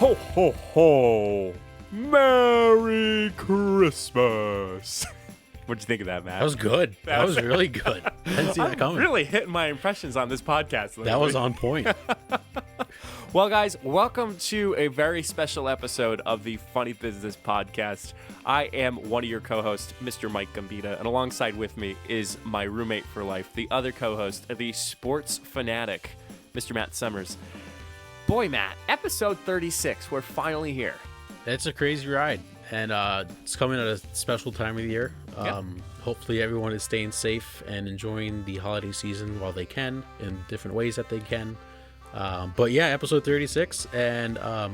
Ho, ho, ho. Merry Christmas. What'd you think of that, Matt? That was good. That was really good. I didn't see that I'm coming. really hitting my impressions on this podcast lately. That was on point. Well, guys, welcome to a very special episode of the Funny Business Podcast. I am one of your co-hosts, Mr. Mike Gambita, and alongside with me is my roommate for life, the other co-host, the sports fanatic, Mr. Matt Summers. Boy, Matt, episode 36, we're finally here. It's a crazy ride, and it's coming at a special time of the year. Hopefully everyone is staying safe and enjoying the holiday season while they can, in different ways that they can. But yeah, episode 36, and I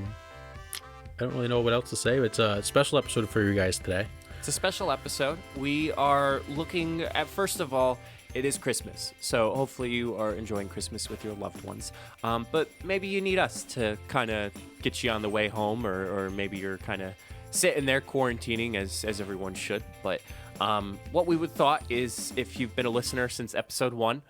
don't really know what else to say, but it's a special episode for you guys today. It's a special episode. We are looking at, first of all, it is Christmas, so hopefully you are enjoying Christmas with your loved ones. But maybe you need us to kind of get you on the way home, or maybe you're kind of sitting there quarantining as everyone should. But what we would thought is, if you've been a listener since episode 1,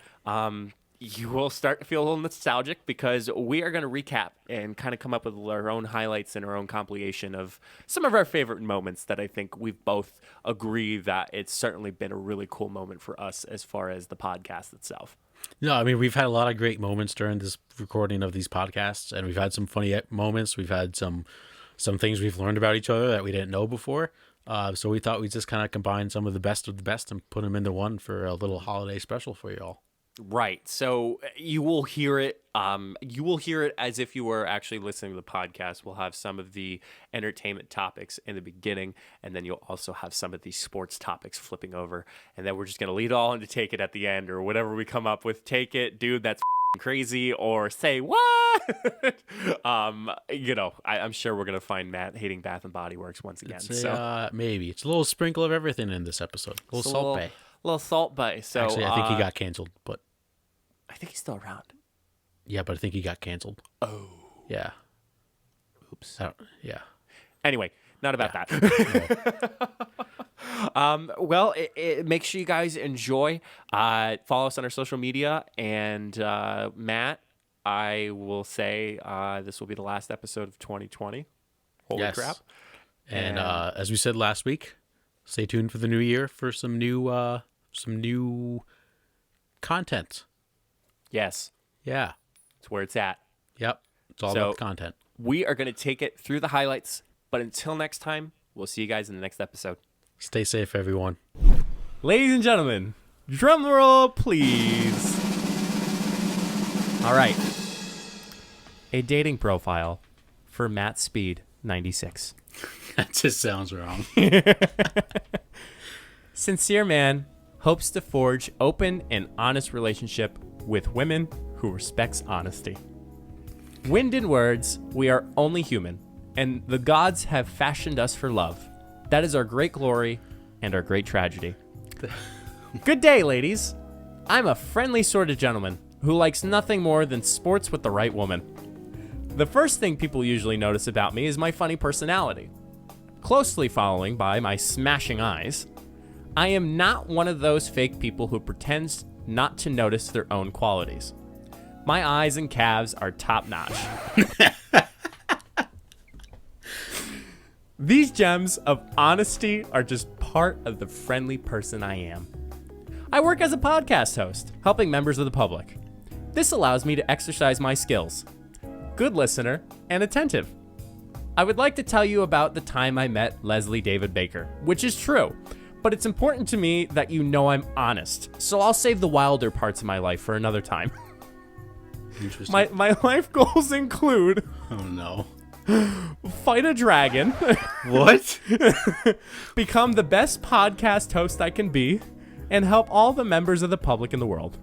you will start to feel a little nostalgic, because we are going to recap and kind of come up with our own highlights and our own compilation of some of our favorite moments that I think we've both agree that it's certainly been a really cool moment for us as far as the podcast itself. No, I mean, we've had a lot of great moments during this recording of these podcasts, and we've had some funny moments. We've had some things we've learned about each other that we didn't know before. So we thought we'd just kind of combine some of the best and put them into one for a little holiday special for you all. Right. So you will hear it. You will hear it as if you were actually listening to the podcast. We'll have some of the entertainment topics in the beginning, and then you'll also have some of the sports topics flipping over. And then we're just going to lead all into Take It at the end, or whatever we come up with. Take it, dude, that's crazy, or say what? I'm sure we're going to find Matt hating Bath and Body Works once again. Maybe. It's a little sprinkle of everything in this episode. A little Salt Bae. Little Salt Bae. So actually, I think he got canceled, but I think he's still around. Yeah, but I think he got canceled. Oh, yeah. Oops. Yeah. Anyway, not about that. Well, make sure you guys enjoy. Follow us on our social media, and Matt, I will say this will be the last episode of 2020. Holy crap! And as we said last week, stay tuned for the new year for some new content. Yes. Yeah. It's where it's at. Yep. It's all about the content. We are going to take it through the highlights, but until next time, we'll see you guys in the next episode. Stay safe, everyone. Ladies and gentlemen, drum roll, please. All right. A dating profile for Matt Speed, 96. That just sounds wrong. Sincere man, hopes to forge open and honest relationship with women who respects honesty. Wind in words, we are only human, and the gods have fashioned us for love. That is our great glory and our great tragedy. Good day, ladies. I'm a friendly sort of gentleman who likes nothing more than sports with the right woman. The first thing people usually notice about me is my funny personality, closely following by my smashing eyes. I am not one of those fake people who pretends not to notice their own qualities. My eyes and calves are top-notch. These gems of honesty are just part of the friendly person I am. I work as a podcast host, helping members of the public. This allows me to exercise my skills. Good listener and attentive. I would like to tell you about the time I met Leslie David Baker, which is true, but it's important to me that you know I'm honest, so I'll save the wilder parts of my life for another time. Interesting. My life goals include... Oh, no. Fight a dragon. What? Become the best podcast host I can be, and help all the members of the public in the world.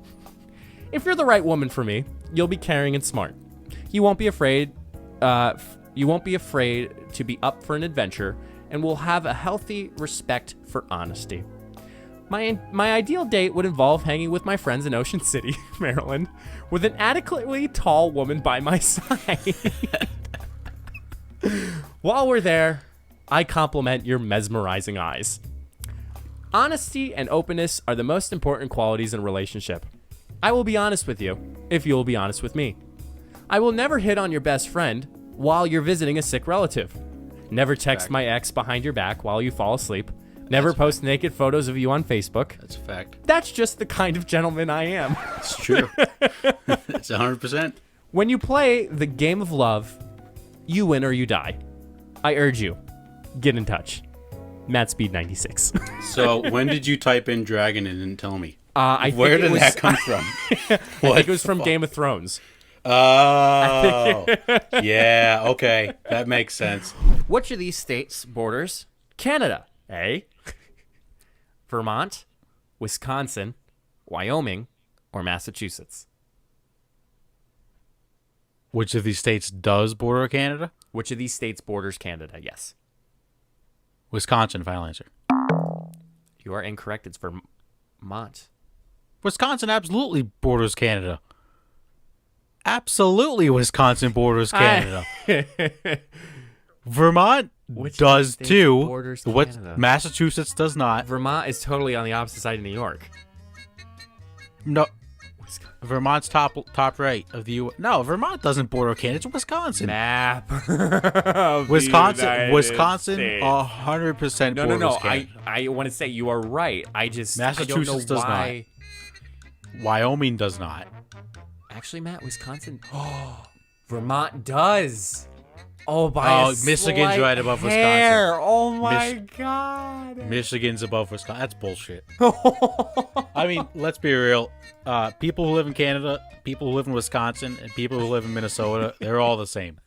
If you're the right woman for me, you'll be caring and smart. You won't be afraid to be up for an adventure, and will have a healthy respect for honesty. My ideal date would involve hanging with my friends in Ocean City, Maryland, with an adequately tall woman by my side. While we're there, I compliment your mesmerizing eyes. Honesty and openness are the most important qualities in a relationship. I will be honest with you, if you will be honest with me. I will never hit on your best friend, while you're visiting a sick relative. Never text Fact. my ex behind your back while you fall asleep. Never post naked photos of you on Facebook. That's a fact. That's just the kind of gentleman I am. It's true. It's 100%. When you play the game of love, you win or you die. I urge you, get in touch. Matt Speed 96. So when did you type in dragon and didn't tell me? I Where think did it was, that come from? I think it was from Game of Thrones. Oh, yeah. Okay, that makes sense. Which of these states borders Canada? A. Vermont, Wisconsin, Wyoming, or Massachusetts? Which of these states does border Canada? Which of these states borders Canada? Yes. Wisconsin, final answer. You are incorrect. It's Vermont. Wisconsin absolutely borders Canada. Absolutely, Wisconsin borders Canada. Vermont Which does state too. borders What Canada? Massachusetts does not. Vermont is totally on the opposite side of New York. No, Vermont's top right of the U. No, Vermont doesn't border Canada. It's Wisconsin. Map. of the Wisconsin, United Wisconsin, States. 100% No. borders Canada. I want to say you are right. I don't Massachusetts know does why. Wyoming does not. Actually, Matt, Wisconsin. Oh, Vermont does. Oh, by a Michigan's slight right above hair. Wisconsin. Oh my god. Michigan's above Wisconsin. That's bullshit. I mean, let's be real. People who live in Canada, people who live in Wisconsin, and people who live in Minnesota, they're all the same.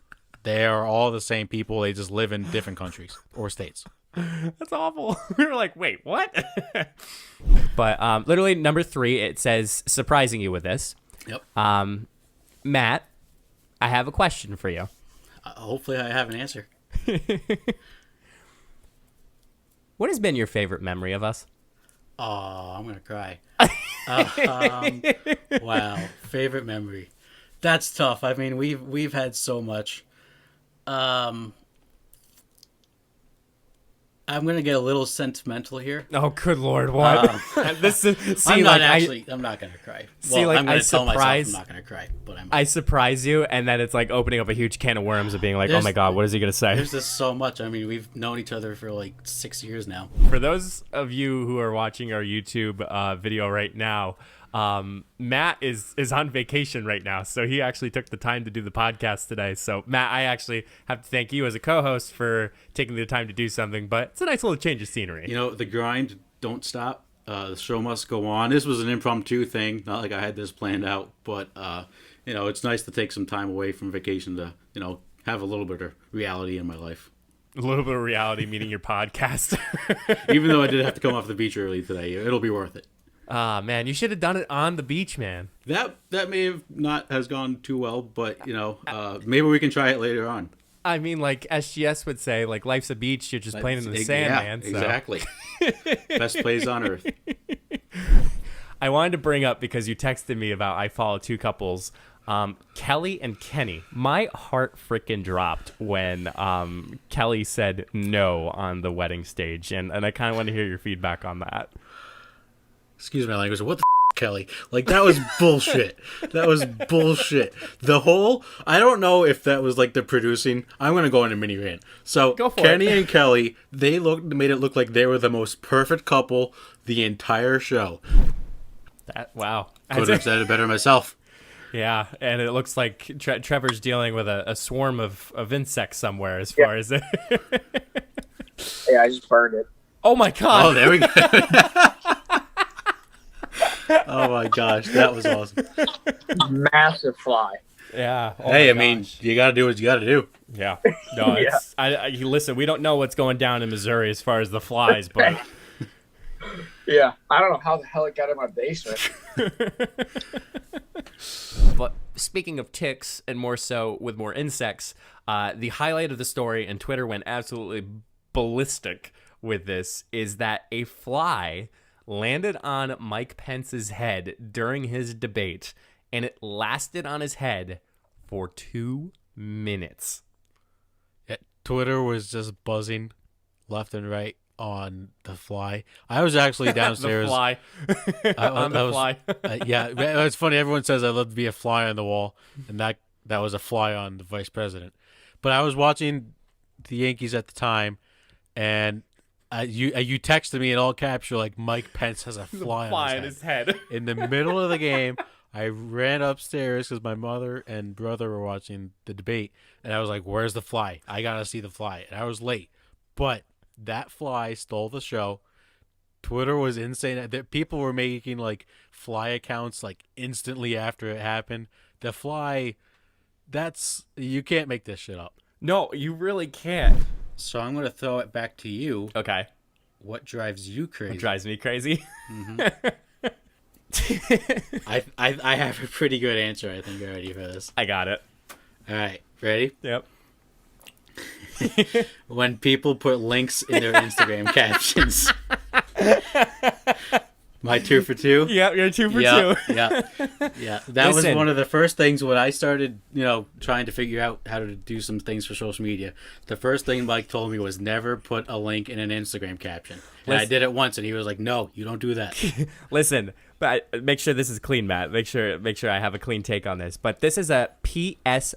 They are all the same people. They just live in different countries or states. That's awful. We were like, wait, what? But literally number 3, it says surprising you with this. Yep. Matt, I have a question for you. Hopefully I have an answer. What has been your favorite memory of us? Oh, I'm gonna cry. Wow, favorite memory. That's tough. I mean, we've had so much. I'm gonna get a little sentimental here. Oh, good Lord, what? This is see, I'm not like I'm not gonna cry. See, like, I'm gonna I tell myself surprise- I'm not gonna cry, but I surprise you, and then it's like opening up a huge can of worms of being like, oh There's- my god, what is he gonna say? There's just so much. I mean, we've known each other for like 6 years now. For those of you who are watching our YouTube video right now, Matt is on vacation right now, so he actually took the time to do the podcast today. So Matt, I actually have to thank you as a co-host for taking the time to do something, but it's a nice little change of scenery. You know, the grind don't stop. The show must go on. This was an impromptu thing, not like I had this planned out, but you know, it's nice to take some time away from vacation to, you know, have a little bit of reality in my life. A little bit of reality meeting your podcast. Even though I did have to come off the beach early today, it'll be worth it. Ah, man, you should have done it on the beach, man. That may have not has gone too well, but you know, maybe we can try it later on. I mean, like SGS would say, like life's a beach, you're just playing in the sand, Yeah, man. So. exactly. Best plays on earth. I wanted to bring up because you texted me about I follow 2 couples, Kelly and Kenny. My heart freaking dropped when Kelly said no on the wedding stage, and I kind of want to hear your feedback on that. Excuse my language. What the Kelly? Like, that was bullshit. That was bullshit. The whole, I don't know if that was like the producing. I'm going to go on a mini rant. So Go for Kenny it. and Kelly, they made it look like they were the most perfect couple the entire show. Wow. Could have said it better myself. Yeah, and it looks like Trevor's dealing with a swarm of insects somewhere as far as it. Yeah, I just burned it. Oh my god. Oh, there we go. Oh my gosh, that was awesome. Massive fly. Yeah. Oh Hey, my I mean, gosh. you got to do what you got to do. Yeah. No, it's, listen, we don't know what's going down in Missouri as far as the flies, but Yeah, I don't know how the hell it got in my basement. But speaking of ticks, and more so with more insects, the highlight of the story, and Twitter went absolutely ballistic with this, is that a fly landed on Mike Pence's head during his debate, and it lasted on his head for 2 minutes. Yeah, Twitter was just buzzing left and right on the fly. I was actually downstairs. The fly. On the fly. Yeah, it's funny. Everyone says I love to be a fly on the wall, and that was a fly on the vice president. But I was watching the Yankees at the time, and you texted me in all caps. You're like, Mike Pence has a fly on his head. In the middle of the game, I ran upstairs because my mother and brother were watching the debate, and I was like, "Where's the fly? I gotta see the fly." And I was late, but that fly stole the show. Twitter was insane. That people were making like fly accounts like instantly after it happened. The fly, you can't make this shit up. No, you really can't. So I'm going to throw it back to you. Okay. What drives you crazy? What drives me crazy? I have a pretty good answer, I think, already for this. I got it. All right. Ready? Yep. When people put links in their Instagram captions. My 2 for 2? Yep, you're 2 for 2. Yeah. That was one of the first things when I started, trying to figure out how to do some things for social media. The first thing Mike told me was never put a link in an Instagram caption. And I did it once, and he was like, "No, you don't do that." Listen, but make sure this is clean, Matt. Make sure I have a clean take on this. But this is a PSA.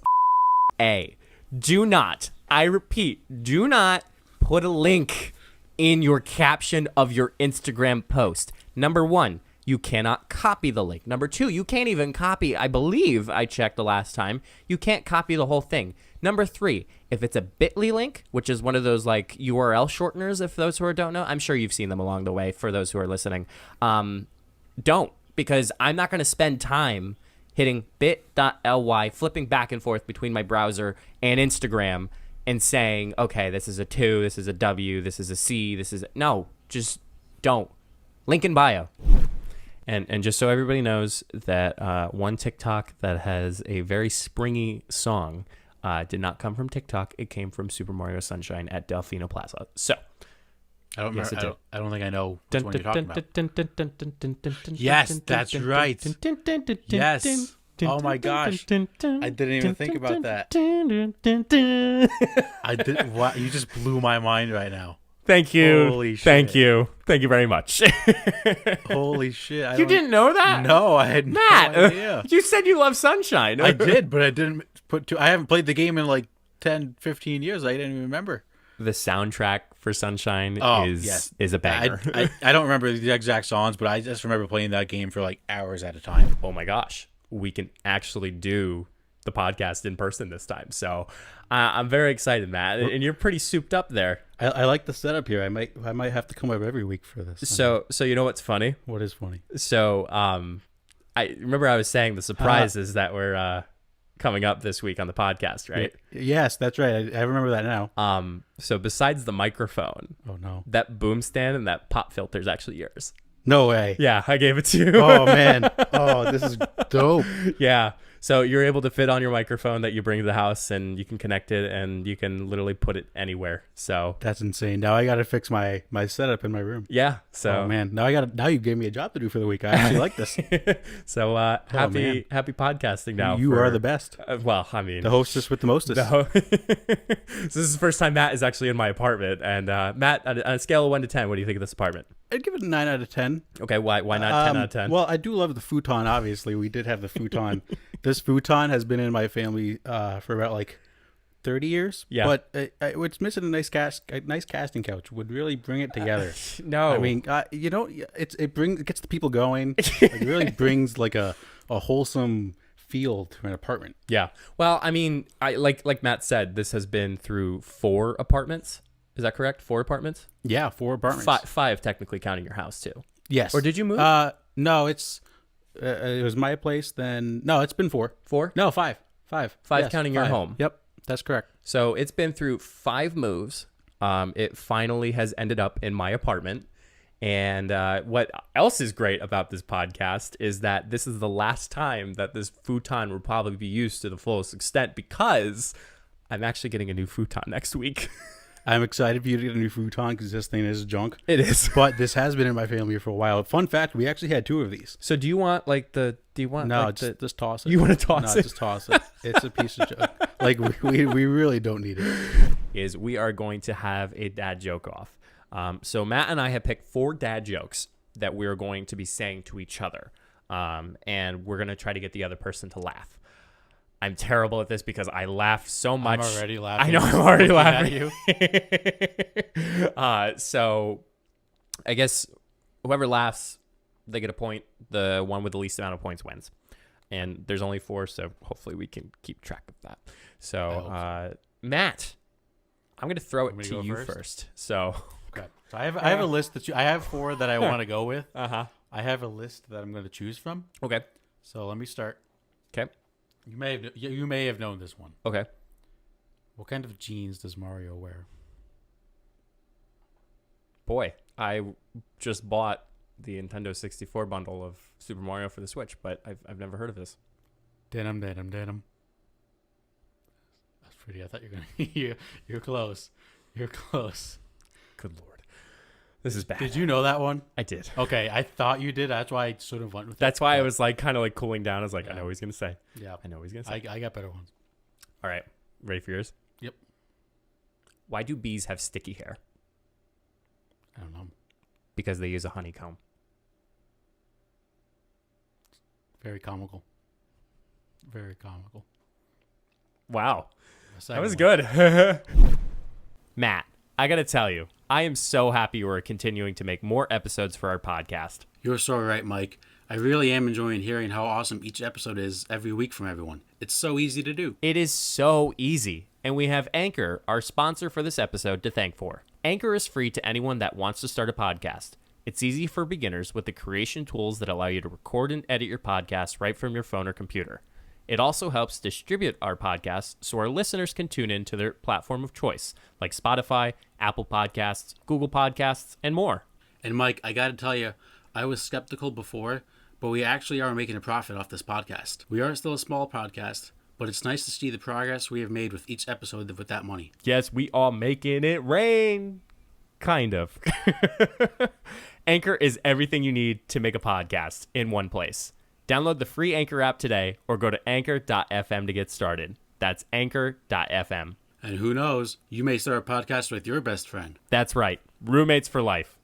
Do not, I repeat, do not put a link in your caption of your Instagram post. Number 1, you cannot copy the link. Number 2, you can't even copy, I believe I checked the last time, you can't copy the whole thing. Number 3, if it's a bit.ly link, which is one of those like URL shorteners, if those who don't know, I'm sure you've seen them along the way for those who are listening. Don't, because I'm not going to spend time hitting bit.ly, flipping back and forth between my browser and Instagram and saying, okay, this is a 2, this is a W, this is a C, no, just don't. Link in bio. And just so everybody knows that one TikTok that has a very springy song did not come from TikTok. It came from Super Mario Sunshine at Delfino Plaza. So, I don't yes, remember. I don't think I know which one you're talking about. Yes, Yes, that's right. Yes. Oh my gosh. I didn't even think about that. I did. Wow, you just blew my mind right now. Thank you. Holy shit. Thank you. Thank you very much. Holy shit. You didn't know that? No, I had Matt, no idea. You said you love Sunshine. I did, but I didn't I haven't played the game in like 10, 15 years. I didn't even remember. The soundtrack for Sunshine is a banger. I don't remember the exact songs, but I just remember playing that game for like hours at a time. Oh my gosh. We can actually do the podcast in person this time. So I'm very excited, Matt. And you're pretty souped up there. I like the setup here. I might have to come up every week for this. So you know what's funny? What is funny? So I remember I was saying the surprises that were coming up this week on the podcast, right? Yes, that's right. I remember that now. So besides the microphone, oh no, that boom stand and that pop filter is actually yours. No way. Yeah, I gave it to you. Oh man. Oh, this is dope. Yeah. So you're able to fit on your microphone that you bring to the house, and you can connect it, and you can literally put it anywhere. So that's insane. Now I got to fix my setup in my room. Yeah. So oh man, now you gave me a job to do for the week. I actually like this. So happy podcasting now. You are the best. Well, I mean, the hostess with the mostest. So this is the first time Matt is actually in my apartment, and Matt, on a scale of 1 to 10, what do you think of this apartment? I'd give it a 9 out of 10. Okay, why not 10 out of 10? Well, I do love the futon. Obviously, we did have the futon. This futon has been in my family for about like 30 years. Yeah, but it's missing a nice casting couch. Would really bring it together. No, I mean, it gets the people going. It really brings like a wholesome feel to an apartment. Yeah. Well, I mean, like Matt said, this has been through 4 apartments. Is that correct? 4 apartments? Yeah, 4 apartments. 5 technically counting your house too. Yes. Or did you move? No, it was my place. Then no, it's been 4. 4? No, 5. 5. 5 yes, counting 5. your home. Yep, that's correct. So it's been through 5 moves. It finally has ended up in my apartment. And what else is great about this podcast is that this is the last time that this futon will probably be used to the fullest extent, because I'm actually getting a new futon next week. I'm excited for you to get a new futon because this thing is junk. It is. But this has been in my family for a while. Fun fact, we actually had 2 of these. So do you want No, just toss it. You want to toss it? No, just toss it. It's a piece of junk. Like, we really don't need it. We are going to have a dad joke off. So Matt and I have picked 4 dad jokes that we're going to be saying to each other. And we're going to try to get the other person to laugh. I'm terrible at this because I laugh so much. I'm already laughing. I know I'm already Looking laughing. at you. So I guess whoever laughs, they get a point. The one with the least amount of points wins. And there's only 4, so hopefully we can keep track of that. So, Matt, I'm going to throw it Want me to to go you first? first. So, Okay. So I have a list I have 4 that I want to go with. uh-huh. I have a list that I'm going to choose from. Okay. So let me start. Okay. You may have known this one. Okay. What kind of jeans does Mario wear? Boy, I just bought the Nintendo 64 bundle of Super Mario for the Switch, but I've never heard of this. Denim. That's pretty. I thought you were gonna. You're close. You're close. Good Lord. This is bad. Did you know that one? I did. Okay, I thought you did. That's why I sort of went with. That's why I but- was like kind of like cooling down. I was like, I Yeah. know what he's going to say. Yeah, I know what he's going to say. I got better ones. All right. Ready for yours? Yep. Why do bees have sticky hair? I don't know. Because they use a honeycomb. Very comical. Very comical. Wow. The That was second good. Matt, I got to tell you, I am so happy we're continuing to make more episodes for our podcast. You're so right, Mike. I really am enjoying hearing how awesome each episode is every week from everyone. It's so easy to do. It is so easy, and we have Anchor, our sponsor for this episode, to thank for. Anchor is free to anyone that wants to start a podcast. It's easy for beginners with the creation tools that allow you to record and edit your podcast right from your phone or computer. It also helps distribute our podcasts so our listeners can tune in to their platform of choice, like Spotify, Apple Podcasts, Google Podcasts, and more. And Mike, I gotta tell you, I was skeptical before, but we actually are making a profit off this podcast. We are still a small podcast, but it's nice to see the progress we have made with each episode with that money. Yes, we are making it rain. Kind of. Anchor is everything you need to make a podcast in one place. Download the free Anchor app today or go to anchor.fm to get started. That's anchor.fm. And who knows, you may start a podcast with your best friend. That's right. Roommates for life.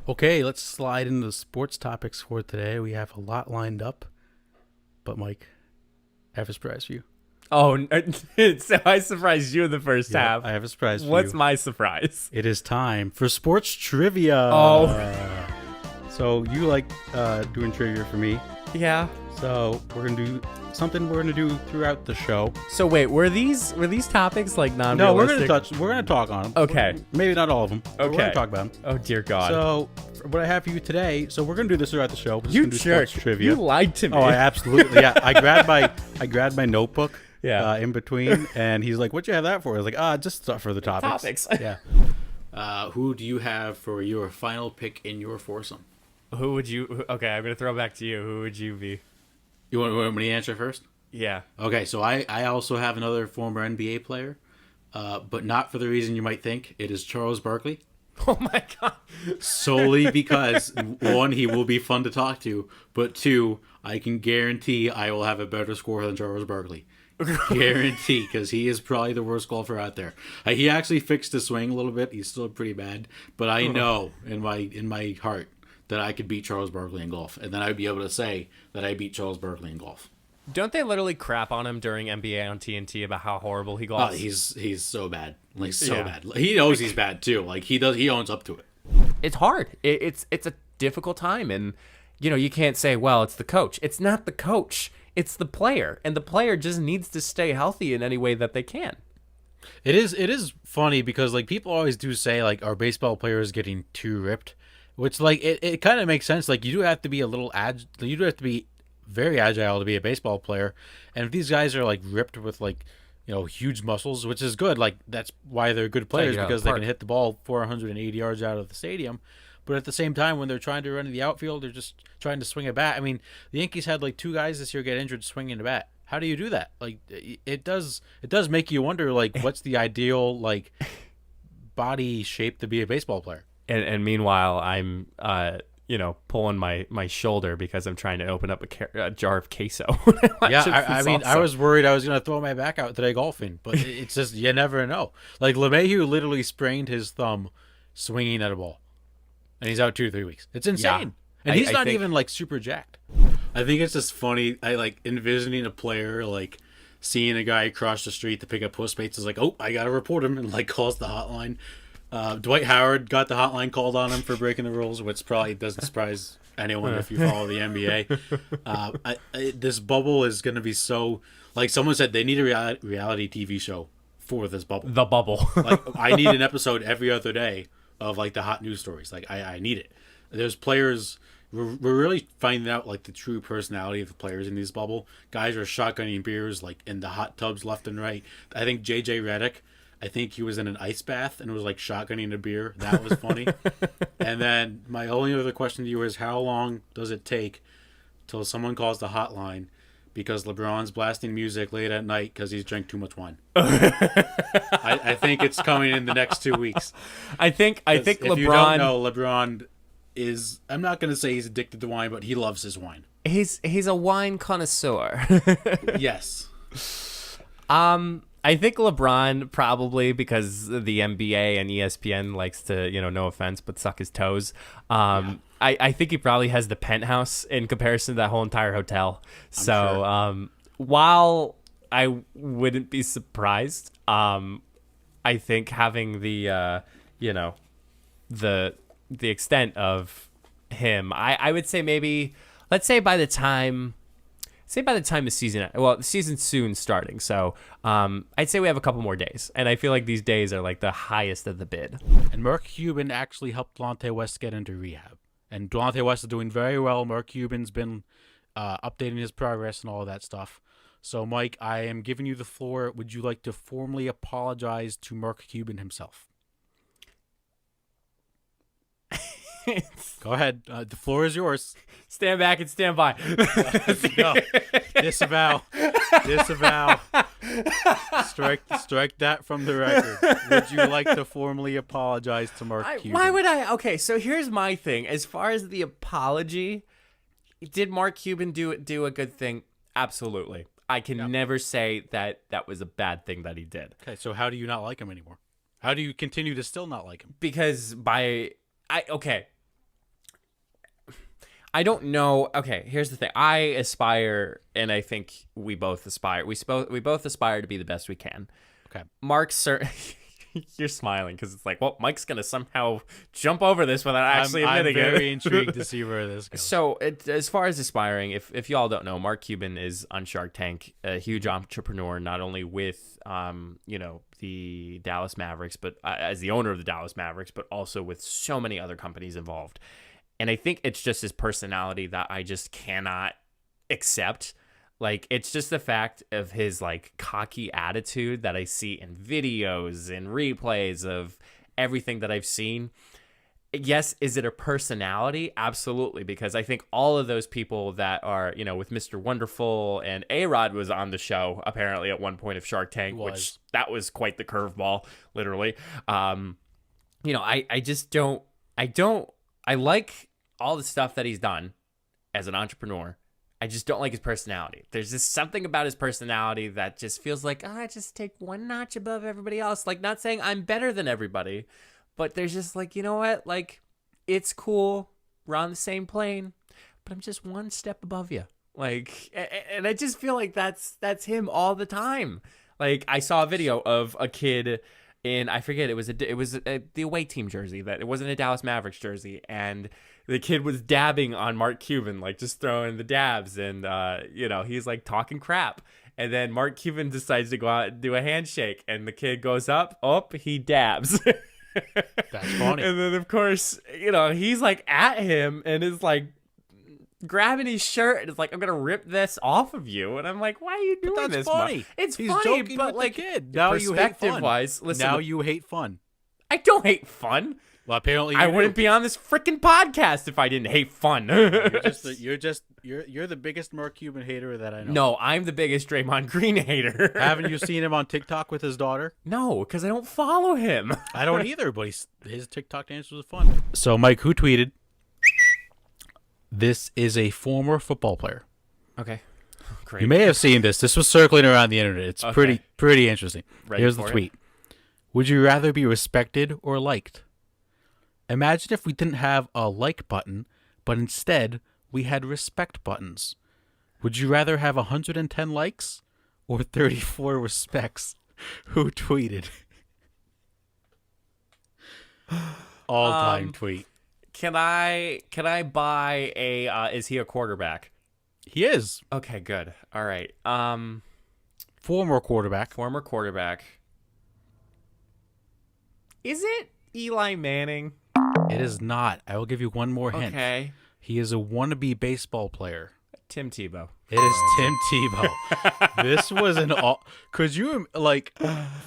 Okay, let's slide into the sports topics for today. We have a lot lined up. But Mike, I have a surprise for you. Oh, so I surprised you in the first half. I have a surprise for What's you. my surprise? It is time for sports trivia. Oh. So you like doing trivia for me. Yeah. So we're going to do something we're going to do throughout the show. So wait, were these topics like No, non-realistic? we're going to talk on them. Okay. Maybe not all of them. But we're going Okay. to talk about them. Oh dear God. So what I have for you today, so we're going to do this throughout the show. We're just you gonna do jerk. sports trivia. You lied to me. Oh, I absolutely, yeah. I grabbed my notebook. Yeah. In between, and he's like, "What'd you have that for?" I was like, just for the topics." Yeah. Who do you have for your final pick in your foursome? Who would you? Okay, I'm gonna throw it back to you. Who would you be? You want me to answer first? Yeah. Okay, so I also have another former NBA player, but not for the reason you might think. It is Charles Barkley. Oh my God. Solely because, one, he will be fun to talk to, but two, I can guarantee I will have a better score than Charles Barkley. Guarantee, because he is probably the worst golfer out there. He actually fixed his swing a little bit. He's still pretty bad, but I know in my heart that I could beat Charles Barkley in golf, and then I'd be able to say that I beat Charles Barkley in golf. Don't they literally crap on him during NBA on TNT about how horrible he Oh, golfs? he's so bad, like so Yeah. bad. He knows he's bad too. Like he owns up to it. It's hard. It's a difficult time, and you can't say, well, it's the coach. It's not the coach. It's the player, and the player just needs to stay healthy in any way that they can. It is funny because like people always do say like our baseball players getting too ripped, which like it kind of makes sense. Like you do have to be you do have to be very agile to be a baseball player, and if these guys are like ripped with like huge muscles, which is good, like that's why they're good players, because they can hit the ball 480 yards out of the stadium. But at the same time, when they're trying to run in the outfield, they're just trying to swing a bat. I mean, the Yankees had like 2 guys this year get injured swinging a bat. How do you do that? Like, it does make you wonder, like, what's the ideal like body shape to be a baseball player? And meanwhile, I'm pulling my shoulder because I'm trying to open up a jar of queso. Yeah, I mean, I was worried I was going to throw my back out today golfing, but it's just you never know. Like LeMahieu literally sprained his thumb swinging at a ball, and he's out 2-3 weeks. It's insane, and he's I not think- even like super jacked. I think it's just funny. I like envisioning a player like seeing a guy across the street to pick up Postmates is like, oh, I gotta report him, and like calls the hotline. Dwight Howard got the hotline called on him for breaking the rules, which probably doesn't surprise anyone if you follow the NBA. This bubble is going to be so, like someone said, they need a reality TV show for this bubble. The bubble. Like I need an episode every other day of like the hot news stories. Like I need it. There's players. We're really finding out like the true personality of the players in this bubble. Guys are shotgunning beers like in the hot tubs left and right. I think JJ Redick, I think he was in an ice bath and was like shotgunning a beer. That was funny. And then my only other question to you is, how long does it take till someone calls the hotline because LeBron's blasting music late at night because he's drank too much wine? I think it's coming in the next 2 weeks. I think If LeBron. you don't know, LeBron is, I'm not going to say he's addicted to wine, but he loves his wine. He's a wine connoisseur. Yes. I think LeBron probably, because the NBA and ESPN likes to, no offense, but suck his toes. I think he probably has the penthouse in comparison to that whole entire hotel. So while I wouldn't be surprised, I think having the the extent of him, I would say maybe, let's say by the time the season, the season's soon starting, so I'd say we have a couple more days, and I feel like these days are like the highest of the bid. And Mark Cuban actually helped Delonte West get into rehab. And Delonte West is doing very well. Mark Cuban's been updating his progress and all of that stuff. So, Mike, I am giving you the floor. Would you like to formally apologize to Mark Cuban himself? Go ahead. The floor is yours. Stand back and stand by. No. Disavow. Strike that from the record. Would you like to formally apologize to Mark Cuban? Why would I? Okay, so here's my thing. As far as the apology, did Mark Cuban do a good thing? Absolutely. I can never say that was a bad thing that he did. Okay, so how do you not like him anymore? How do you continue to still not like him? Because I don't know. Okay, here's the thing. I aspire, and I think we both aspire. We both aspire to be the best we can. Okay. Mark's you're smiling because it's like, well, Mike's gonna somehow jump over this without actually admitting it. I'm very intrigued to see where this goes. So, as far as aspiring, if y'all don't know, Mark Cuban is on Shark Tank, a huge entrepreneur, not only with the Dallas Mavericks, but as the owner of the Dallas Mavericks, but also with so many other companies involved. And I think it's just his personality that I just cannot accept. Like, it's just the fact of his, like, cocky attitude that I see in videos and replays of everything that I've seen. Yes, is it a personality? Absolutely, because I think all of those people that are, with Mr. Wonderful, and A-Rod was on the show, apparently, at one point of Shark Tank, which that was quite the curveball, literally. I just don't... I like all the stuff that he's done as an entrepreneur. I just don't like his personality. There's just something about his personality that just feels like, I just take one notch above everybody else. Like, not saying I'm better than everybody, but there's just like, you know what? Like, it's cool. We're on the same plane, but I'm just one step above you. Like, and I just feel like that's him all the time. Like, I saw a video of a kid in, I forget, it was the away team jersey, that it wasn't a Dallas Mavericks jersey, and the kid was dabbing on Mark Cuban, like just throwing the dabs, and he's like talking crap, and then Mark Cuban decides to go out and do a handshake, and the kid goes up, he dabs. That's funny. And then of course, he's like at him and is like grabbing his shirt and is like, I'm gonna rip this off of you, and I'm like, why are you doing that's this? funny. It's He's funny, joking but with like, the kid. Now you hate fun. Perspective-wise, listen. Now you hate fun. I don't hate fun. Well, apparently I wouldn't be on this freaking podcast if I didn't hate fun. You're the biggest Mark Cuban hater that I know. No, I'm the biggest Draymond Green hater. Haven't you seen him on TikTok with his daughter? No, because I don't follow him. I don't either, but his TikTok dances was fun. So, Mike, who tweeted, "This is a former football player." Okay, great. You may have seen this. This was circling around the internet. It's Okay. pretty interesting. Ready Here's the for it? tweet. Would you rather be respected or liked? Imagine if we didn't have a like button, but instead we had respect buttons. Would you rather have 110 likes or 34 respects who tweeted? All-time tweet. Can I buy a is he a quarterback? He is. Okay, good. All right. Former quarterback. Former quarterback. Is it Eli Manning? It is not. I will give you one more hint. Okay. He is a wannabe baseball player. Tim Tebow. It is Tim Tebow. This was an all. Could you, like,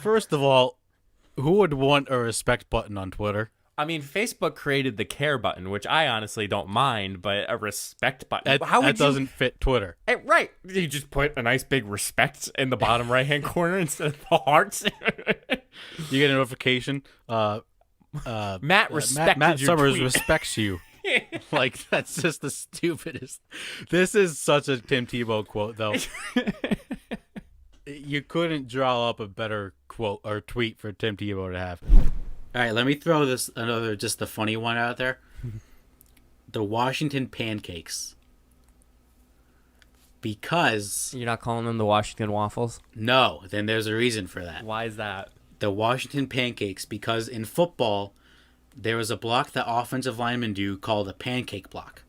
first of all, who would want a respect button on Twitter? I mean, Facebook created the care button, which I honestly don't mind, but a respect button. How would that doesn't fit Twitter. Right. You just put a nice big respect in the bottom right-hand corner instead of the hearts. You get a notification. Matt respected Matt your Summers tweet. respects you. Like, that's just the stupidest. This is such a Tim Tebow quote, though. You couldn't draw up a better quote or tweet for Tim Tebow to have. All right, let me throw this another just the funny one out there. The Washington Pancakes. Because You're not calling them the Washington Waffles? no, then there's a reason for that. Why is that? The Washington Pancakes because in football there was a block that offensive linemen do called a pancake block.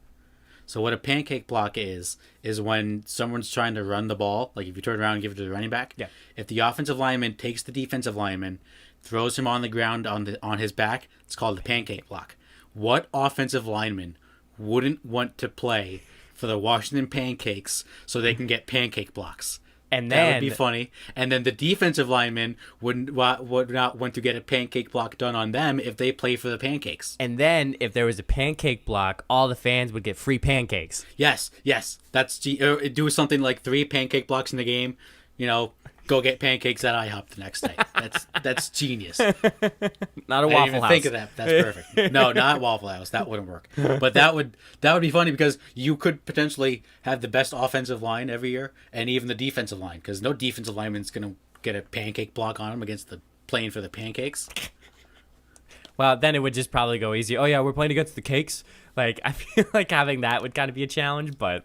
So what a pancake block is when someone's trying to run the ball, like if you turn around and give it to the running back. Yeah. If the offensive lineman takes the defensive lineman, throws him on the ground on his back, it's called a pancake block. What offensive lineman wouldn't want to play for the Washington Pancakes so they can get pancake blocks? And That then would be funny. And then the defensive lineman would not want to get a pancake block done on them if they play for the Pancakes. And then, if there was a pancake block, all the fans would get free pancakes. Yes. That's do something like 3 pancake blocks in the game. You know, go get pancakes at IHOP the next day. That's genius. Not a I didn't Waffle even House. think of that. That's perfect. No, not Waffle House. That wouldn't work. But that would be funny because you could potentially have the best offensive line every year and even the defensive line because no defensive lineman's gonna get a pancake block on him against the playing for the Pancakes. Well, then it would just probably go easy. Oh, yeah, we're playing against the Cakes. Like, I feel like having that would kind of be a challenge, but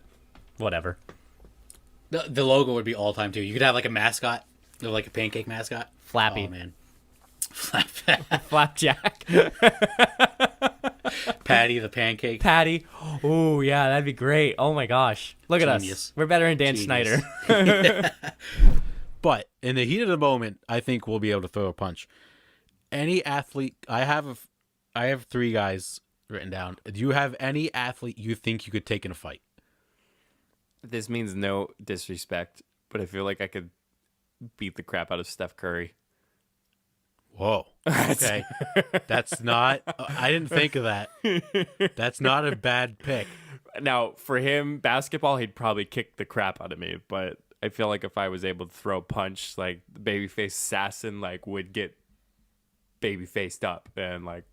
whatever. The logo would be all time too. You could have like a mascot, like a pancake mascot. Flappy. Oh man, Flapjack. Patty the pancake. Patty. Oh, yeah, that'd be great. Oh, my gosh. Look at Genius. us. We're better than Dan Genius. Schneider. But in the heat of the moment, I think we'll be able to throw a punch. Any athlete, I have 3 guys written down. Do you have any athlete you think you could take in a fight? This means no disrespect, but I feel like I could beat the crap out of Steph Curry. Whoa. Okay. That's not, I didn't think of that. That's not a bad pick. Now, for him, basketball, he'd probably kick the crap out of me, but I feel like if I was able to throw a punch, like, the babyface assassin, like, would get baby-faced up and, like,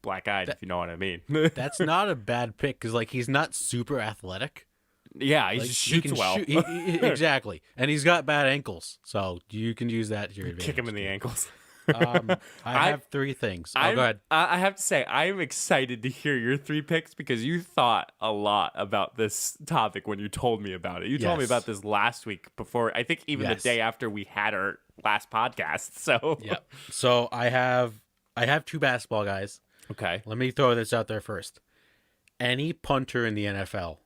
black-eyed, if you know what I mean. That's not a bad pick because, like, he's not super athletic. Yeah, he Like, just he shoots can well. Exactly. And he's got bad ankles, so you can use that to your advantage. Kick him in the ankles. I have 3 things. Go ahead. I have to say, I am excited to hear your 3 picks because you thought a lot about this topic when you told me about it. You told me Yes. about this last week before, I think even Yes. the day after we had our last podcast. So, Yeah. So I have 2 basketball guys. Okay. Let me throw this out there first. Any punter in the NFL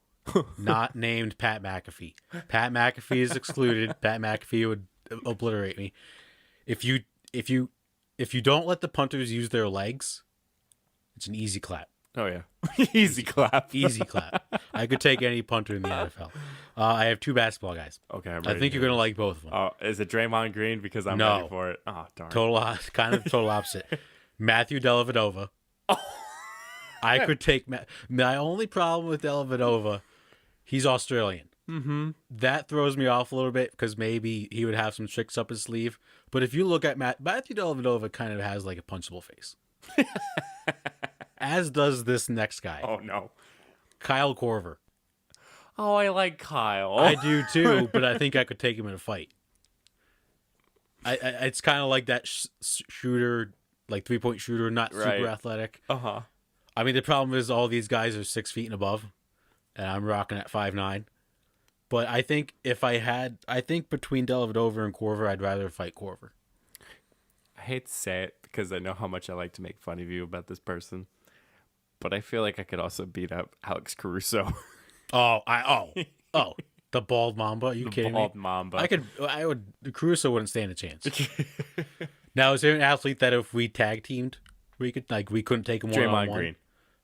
not named Pat McAfee. Pat McAfee is excluded. Pat McAfee would obliterate me. If you don't let the punters use their legs, it's an easy clap. Oh, yeah. Easy clap. Easy clap. I could take any punter in the NFL. I have 2 basketball guys. Okay, I'm I ready think to you're hear gonna this. like both of them. Oh, is it Draymond Green? Because I'm No. ready for it. Oh, darn. Kind of total opposite. Matthew Dellavedova. I could take my only problem with Dellavedova, he's Australian. Mm-hmm. That throws me off a little bit because maybe he would have some tricks up his sleeve. But if you look at Matthew Dellavedova, kind of has like a punchable face, as does this next guy, Oh, no. Kyle Korver. Oh, I like Kyle. I do too, but I think I could take him in a fight. It's kind of like that shooter, like 3-point shooter, not Right. super athletic. Uh-huh. I mean, the problem is all these guys are 6 feet and above, and I'm rocking at 5'9". But I think between Dellavedova and Corver, I'd rather fight Corver. I hate to say it because I know how much I like to make fun of you about this person, but I feel like I could also beat up Alex Caruso. The bald Mamba. Are you kidding Bald me? Mamba. Caruso wouldn't stand a chance. Now, is there an athlete that if we tag teamed, we couldn't take him one-on-one? Draymond Green.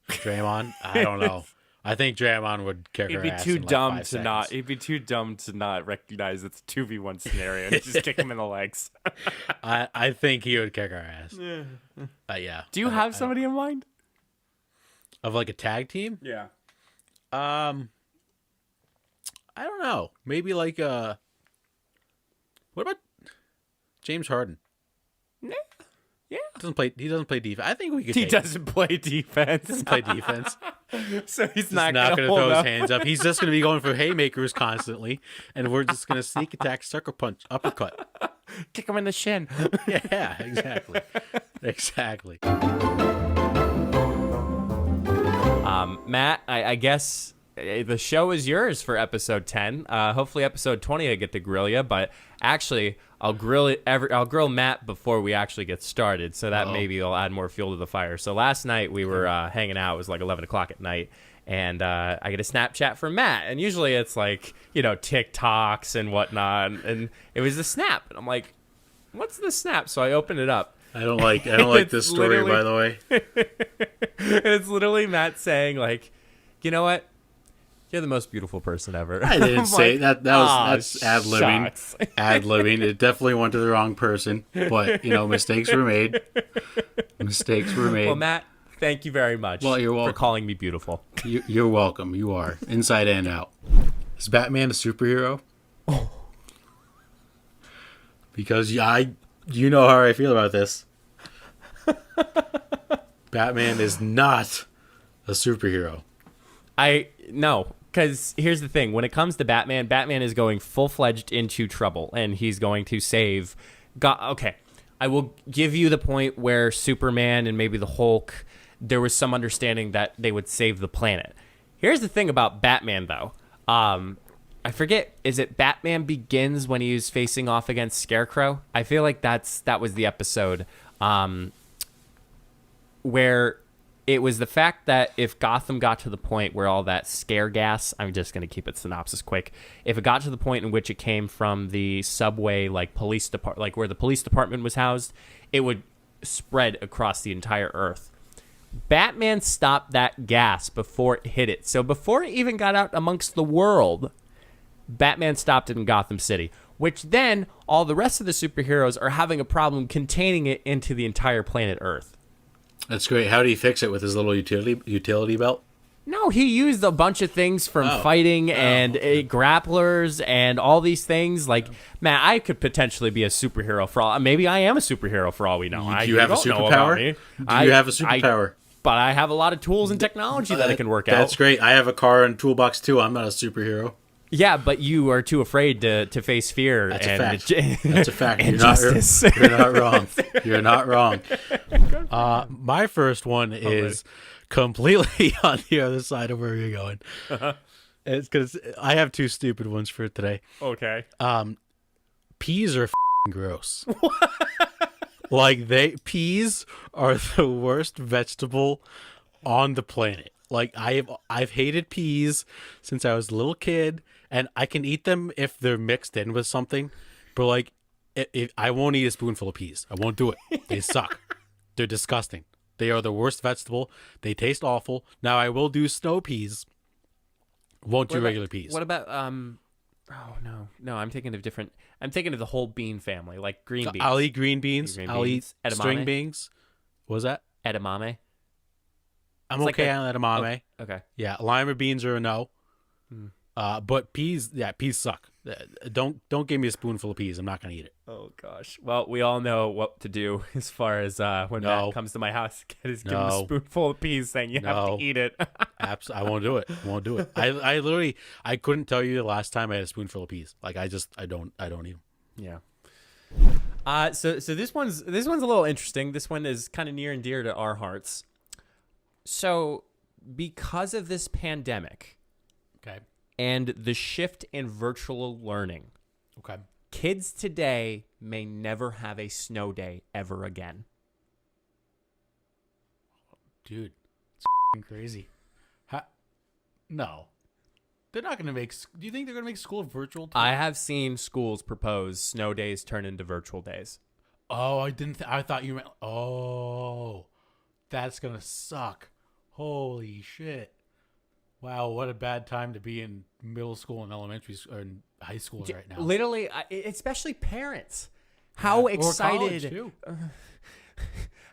Draymond? I don't know. I think Draymond would kick her ass in like 5 seconds. He'd be too dumb to not recognize it's a 2v1 scenario and just kick him in the legs. I think he would kick our ass. Yeah. Do you have somebody in mind? Of like a tag team? Yeah. I don't know. Maybe like what about James Harden? Yeah. He doesn't play defense. I think we could. He doesn't play defense. Doesn't play defense. So he's Not not going to throw his hands up. He's just going to be going for haymakers constantly, and we're just going to sneak attack, sucker punch, uppercut. Kick him in the shin. Yeah, exactly. Exactly. Matt, I guess the show is yours for episode 10. Hopefully episode 20 I get to grill you, but actually I'll grill Matt before we actually get started, so that maybe will add more fuel to the fire. So last night we were hanging out. It was like 11 o'clock at night, and I get a Snapchat from Matt, and usually it's like, TikToks and whatnot, and it was the snap, and I'm like, what's the snap? So I open it up. I don't like this story, by the way. It's literally Matt saying, like, you know what? You're the most beautiful person ever. I didn't say that. That's ad-libbing. Shucks. Ad-libbing. It definitely went to the wrong person. But, mistakes were made. Mistakes were made. Well, Matt, thank you very much you're welcome. for calling me beautiful. You're welcome. You are. Inside and out. Is Batman a superhero? Because you know how I feel about this. Batman is not a superhero. No, because here's the thing. When it comes to Batman, Batman is going full-fledged into trouble, and he's going to save God. Okay, I will give you the point where Superman and maybe the Hulk, there was some understanding that they would save the planet. Here's the thing about Batman, though. I forget, is it Batman Begins when he was facing off against Scarecrow? I feel like that was the episode where it was the fact that if Gotham got to the point where all that scare gas, I'm just going to keep it synopsis quick. If it got to the point in which it came from the subway, like police department, like where the police department was housed, it would spread across the entire earth. Batman stopped that gas before it hit it. So before it even got out amongst the world, Batman stopped it in Gotham City, which then all the rest of the superheroes are having a problem containing it into the entire planet Earth. That's great. How did he fix it with his little utility belt? No, he used a bunch of things from fighting and grapplers and all these things. Like, man, I could potentially be a superhero for all. Maybe I am a superhero for all we know. Do you have a superpower? Do you have a superpower? But I have a lot of tools and technology that I can work out. That's great. I have a car and toolbox too. I'm not a superhero. Yeah, but you are too afraid to face fear. That's and a fact. That's a fact. You're not wrong. You're not wrong. My first one is completely on the other side of where you're going. It's because I have two stupid ones for today. Okay. Peas are gross. Like peas are the worst vegetable on the planet. Like I've hated peas since I was a little kid, and I can eat them if they're mixed in with something, but like I won't eat a spoonful of peas. I won't do it. They suck. They're disgusting. They are the worst vegetable. They taste awful. Now I will do snow peas. Won't do regular peas. What about Oh no! I'm thinking of different. I'm thinking of the whole bean family, like green beans. I'll eat green beans. I'll eat string beans. What was that? Edamame. I'm okay on edamame. Okay. Yeah, lima beans are a no. But peas, peas suck. Don't give me a spoonful of peas. I'm not gonna eat it. Oh gosh. Well, we all know what to do as far as when Matt comes to my house. Give him a spoonful of peas, saying you have to eat it. I won't do it. Won't do it. I literally couldn't tell you the last time I had a spoonful of peas. Like I don't eat them. Yeah. So this one's a little interesting. This one is kind of near and dear to our hearts. So, because of this pandemic, okay, and the shift in virtual learning. Okay. Kids today may never have a snow day ever again. Dude, it's crazy. No. They're not going to make... Do you think they're going to make school virtual? Too? I have seen schools propose snow days turn into virtual days. Oh, I didn't... I thought you meant... Oh, that's going to suck. Holy shit. Wow, what a bad time to be in middle school and elementary school or in high school right now. Literally, especially parents. How Or college, excited... too.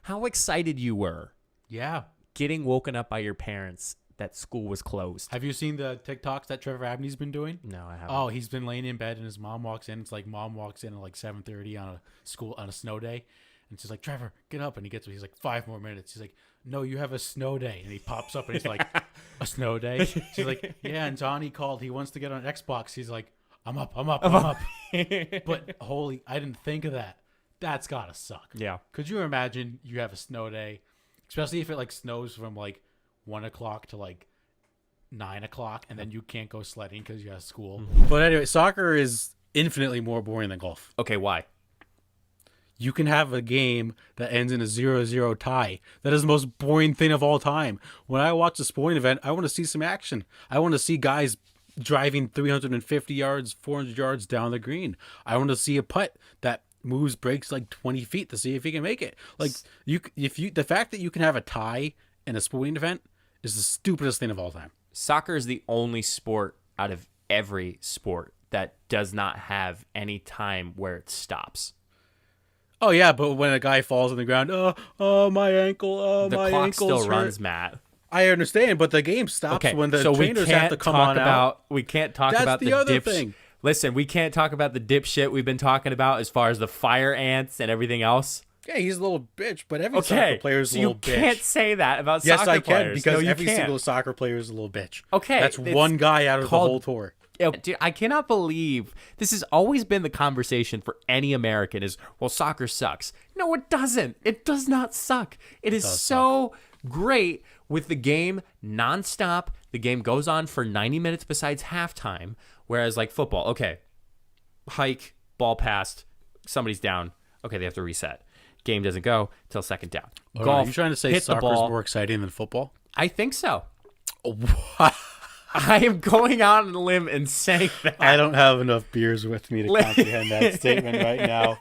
How excited you were Yeah. getting woken up by your parents that school was closed. Have you seen the TikToks that Trevor Abney's been doing? No, I haven't. Oh, he's been laying in bed and his mom walks in. It's like mom walks in at like 7:30 on a snow day, and she's like, "Trevor, get up!" And he's like, 5 more minutes. He's like, "No, you have a snow day." And he pops up and he's like, "A snow day?" She's like, "Yeah." And Johnny called. He wants to get on Xbox. He's like, "I'm up. But holy, I didn't think of that. That's gotta suck. Yeah. Could you imagine you have a snow day, especially if it like snows from like 1 o'clock to like 9 o'clock, and then you can't go sledding because you have school. But anyway, soccer is infinitely more boring than golf. Okay, why? You can have a game that ends in a 0-0 tie. That is the most boring thing of all time. When I watch a sporting event, I want to see some action. I want to see guys driving 350 yards, 400 yards down the green. I want to see a putt that breaks like 20 feet to see if he can make it. Like the fact that you can have a tie in a sporting event is the stupidest thing of all time. Soccer is the only sport out of every sport that does not have any time where it stops. Oh yeah, but when a guy falls on the ground, oh my ankle, The my clock ankle's still hurt. runs, Matt. I understand, but the game stops Okay, when the so we trainers can't have to come talk on about. out. We can't talk That's about the the other dips. thing. Listen, we can't talk about the dipshit we've been talking about as far as the fire ants and everything else. Yeah, he's a little bitch, but every Okay, soccer player is so a you little bitch. can't say that about Yes, soccer I can, players. because No, you every can't. single soccer player is a little bitch. Okay, That's it's one guy out of the called- whole tour. Yeah, dude, I cannot believe this has always been the conversation for any American is, well, soccer sucks. No, it doesn't. It does not suck. It is so great with the game nonstop. The game goes on for 90 minutes besides halftime, whereas like football, okay, hike, ball passed, somebody's down. Okay, they have to reset. Game doesn't go till second down. Golf, Are you trying to say hit the soccer's ball. more exciting than football? I think so. I am going out on a limb and saying that. I don't have enough beers with me to comprehend that statement right now.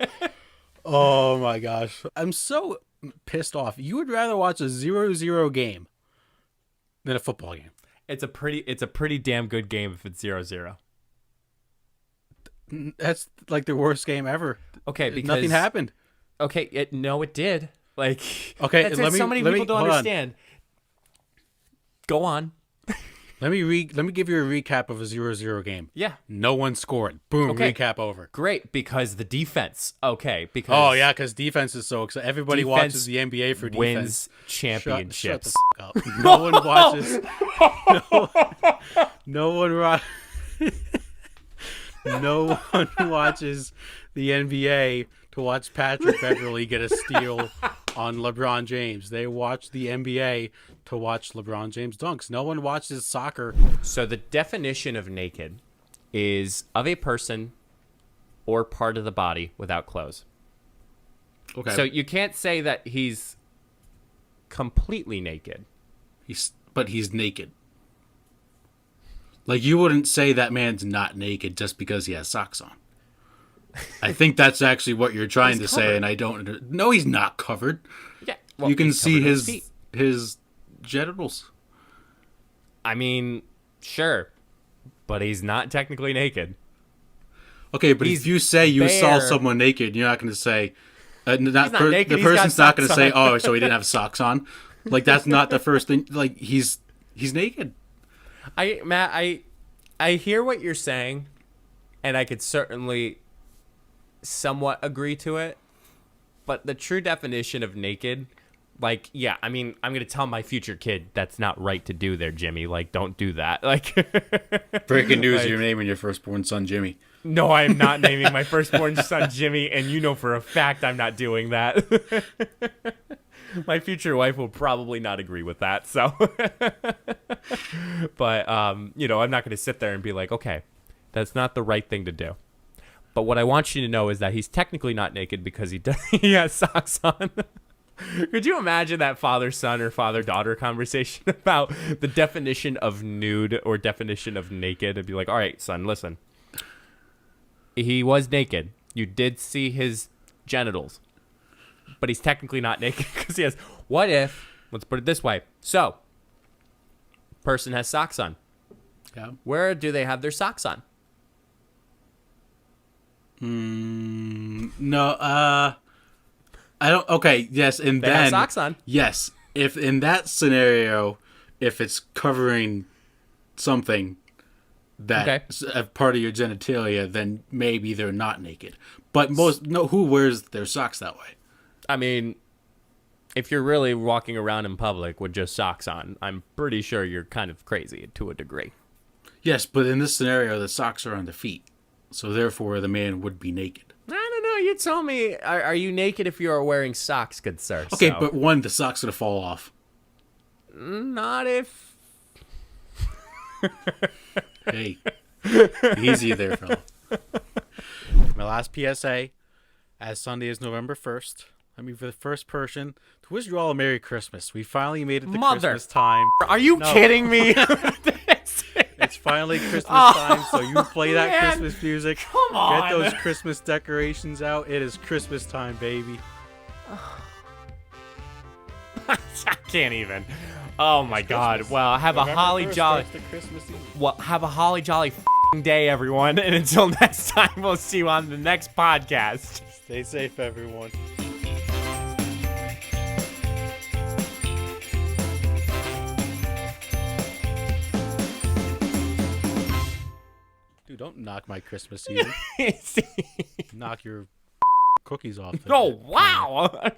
Oh my gosh. I'm so pissed off. You would rather watch a 0-0 game than a football game. It's a pretty damn good game if it's 0-0. That's like the worst game ever. Okay, because Nothing happened. Okay, it did. Like, Okay, that's let it. me- So many let me- people don't hold on. understand. Go on. Let me give you a recap of a 0-0 game. Yeah, No one scored. Boom, Okay. recap over. great because the defense. Okay, because Oh yeah, because defense is so exciting. Everybody Defense watches the NBA for defense. wins Shut championships. the f- up. No one watches. No one watches the NBA to watch Patrick Beverly get a steal on LeBron James. They watch the NBA to watch LeBron James dunks. No one watches soccer. So the definition of naked is of a person or part of the body without clothes. Okay. So you can't say that he's completely naked. But he's naked. Like, you wouldn't say that man's not naked just because he has socks on. I think that's actually what you're trying to He's say, covered. and I don't. No, he's not covered. Yeah, well, You can he's see covered on feet. his genitals. I mean, sure, but he's not technically naked. Okay, but He's if you say you saw bare. someone naked, you're not going to say not naked, the he's got person's not going to socks say, on. "Oh, so he didn't have socks on." Like, that's not the first thing. Like, he's naked. Matt, I hear what you're saying, and I could certainly somewhat agree to it. But the true definition of naked, like, yeah, I mean, I'm gonna tell my future kid that's not right to do there, Jimmy. Like, don't do that. Like, Breaking news: Like- you're naming your firstborn son Jimmy. no, I'm not naming my firstborn son Jimmy, and you know for a fact I'm not doing that. My future wife will probably not agree with that. So, But you know, I'm not going to sit there and be like, okay, that's not the right thing to do. But what I want you to know is that he's technically not naked because he has socks on. Could you imagine that father-son or father-daughter conversation about the definition of nude or definition of naked? It'd be like, all right, son, listen. He was naked. You did see his genitals. But he's technically not naked because he has... What if... Let's put it this way. So, person has socks on. Yeah. Where do they have their socks on? No, I don't. Okay, yes, and They then have socks on. yes, if in that scenario, if it's covering something that's a part of your genitalia, then maybe they're not naked. But who wears their socks that way? I mean, if you're really walking around in public with just socks on, I'm pretty sure you're kind of crazy to a degree. Yes, but in this scenario, the socks are on the feet, so therefore the man would be naked. I don't know. You told me, are you naked if you are wearing socks, good sir? Okay, So, but the socks gonna fall off. not if... Hey, easy there, fella. My last PSA, as Sunday is November 1st. Let me be the first person to wish you all a Merry Christmas. We finally made it to Christmas time. Are you kidding me? It's finally Christmas time, so you play that man. Christmas music. Come on. Get those Christmas decorations out. It is Christmas time, baby. I can't even. Oh my God. Christmas. Well, have a November holly 1st jolly. starts the Christmas season. Well, have a holly jolly day, everyone. And until next time, we'll see you on the next podcast. Stay safe, everyone. Dude, don't knock my Christmas season. Knock your cookies off. Oh, wow.